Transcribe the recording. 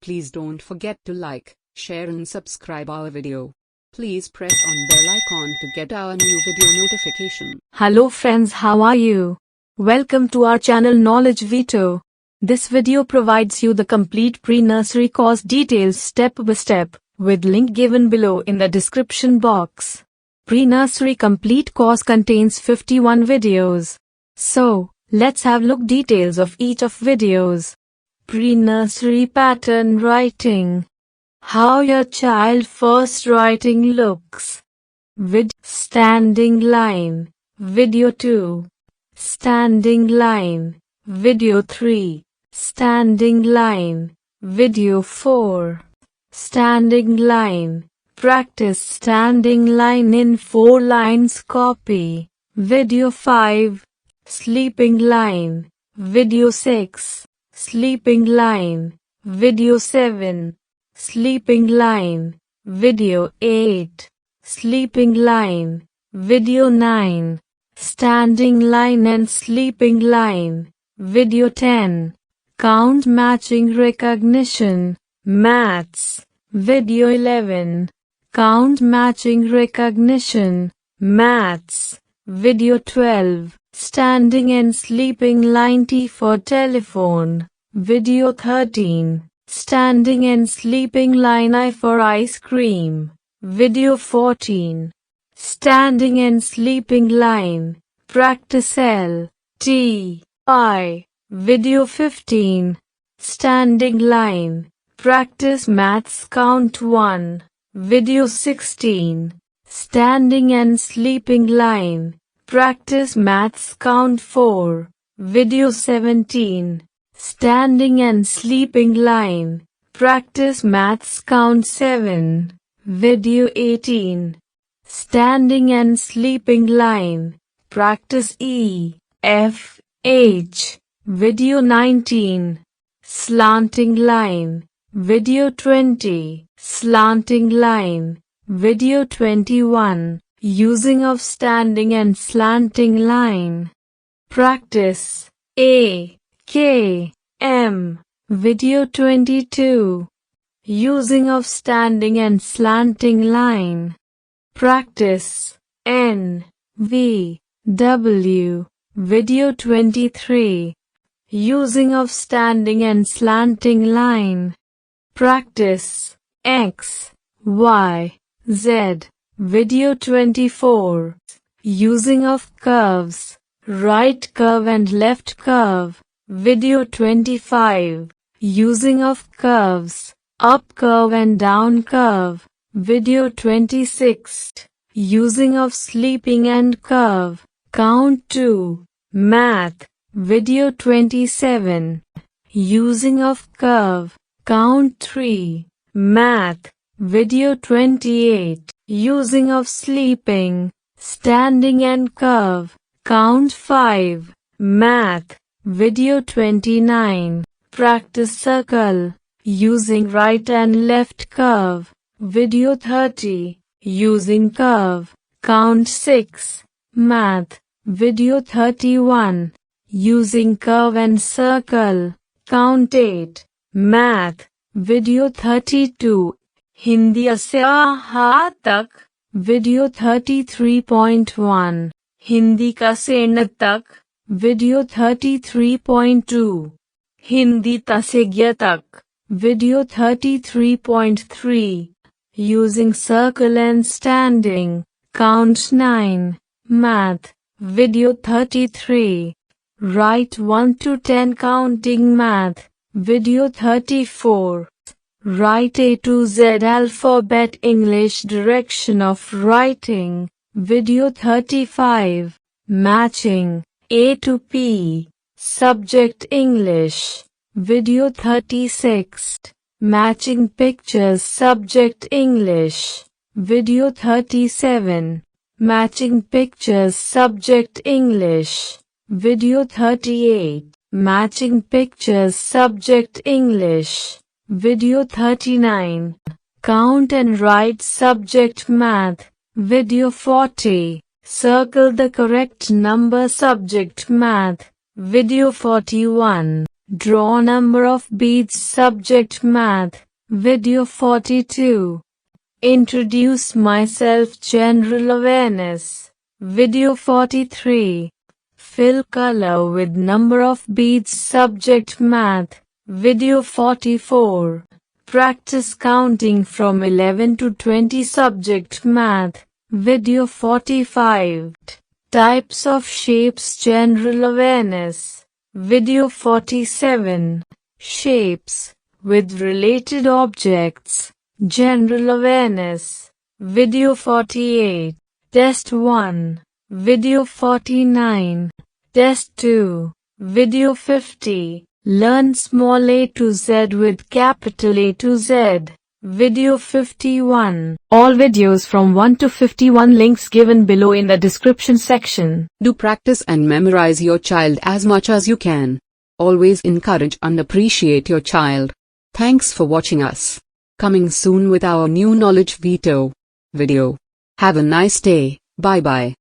Please don't forget to like, share and subscribe our video. Please press on bell icon to get our new video notification. Hello friends, how are you? Welcome to our channel Knowledge Vito. This video provides you the complete pre-nursery course details step by step, with link given below in the description box. Pre-nursery complete course contains 51 videos. So, let's have look details of each of videos. Pre-nursery pattern writing. How your child first writing looks. Standing line. Video 2. Standing line. Video 3. Standing line. Video 4. Standing line. Practice standing line in 4 lines copy. Video 5. Sleeping line. Video 6. Sleeping line. Video 7. Sleeping line. Video 8. Sleeping line. Video 9. Standing line and sleeping line. Video 10. Count matching recognition. Maths. Video 11. Count matching recognition. Maths. Video 12. Standing and sleeping line T for telephone. Video 13. Standing and sleeping line I for ice cream. Video 14. Standing and sleeping line. Practice L. T. I. Video 15. Standing line. Practice maths count 1. Video 16. Standing and sleeping line. Practice maths count 4. Video 17. Standing and sleeping line. Practice maths count 7. Video 18. Standing and sleeping line. Practice E, F, H. Video 19. Slanting line. Video 20. Slanting line. Video 21. Using of standing and slanting line. Practice A, K, M. Video 22. Using of standing and slanting line. Practice N, V, W. Video 23. Using of standing and slanting line. Practice X, Y, Z. Video 24. Using of curves. Right curve and left curve. Video 25. Using of curves. Up curve and down curve. Video 26. Using of sleeping and curve. Count 2. Math. Video 27. Using of curve. Count 3. Math. Video 28. Using of sleeping, standing and curve. Count 5. Math. Video 29. Practice circle. Using right and left curve. Video 30. Using curve. Count 6. Math. Video 31. Using curve and circle. Count 8. Math. Video 32. Hindi से हा तक. Video 33.1. Hindi का से न तक. Video 33.2. Hindi ता से ज्ञ तक. Video 33.3. Using circle and standing. Count 9. Math. Video 33. Write 1 to 10 counting math. Video 34. Write A to Z alphabet English direction of writing. Video 35. Matching A to P. Subject English. Video 36. Matching pictures subject English. Video 37. Matching pictures subject English. Video 38. Matching pictures subject English. Video 39. Count and write subject math. Video 40. Circle the correct number subject math. Video 41. Draw number of beads. Subject Math. Video 42. Introduce myself. General awareness. Video 43. Fill color with number of beads. Subject Math. Video 44. Practice counting from 11 to 20. Subject Math. Video 45. Types of shapes. General awareness. Video 47. Shapes with related objects. General awareness. Video 48. Test 1. Video 49. Test 2. Video 50. Learn small a to z with capital A to Z. Video 51. All videos from 1 to 51 links given below in the description section. Do practice and memorize your child as much as you can. Always encourage and appreciate your child. Thanks for watching us. Coming soon with our new knowledge video. Have a nice day. Bye bye.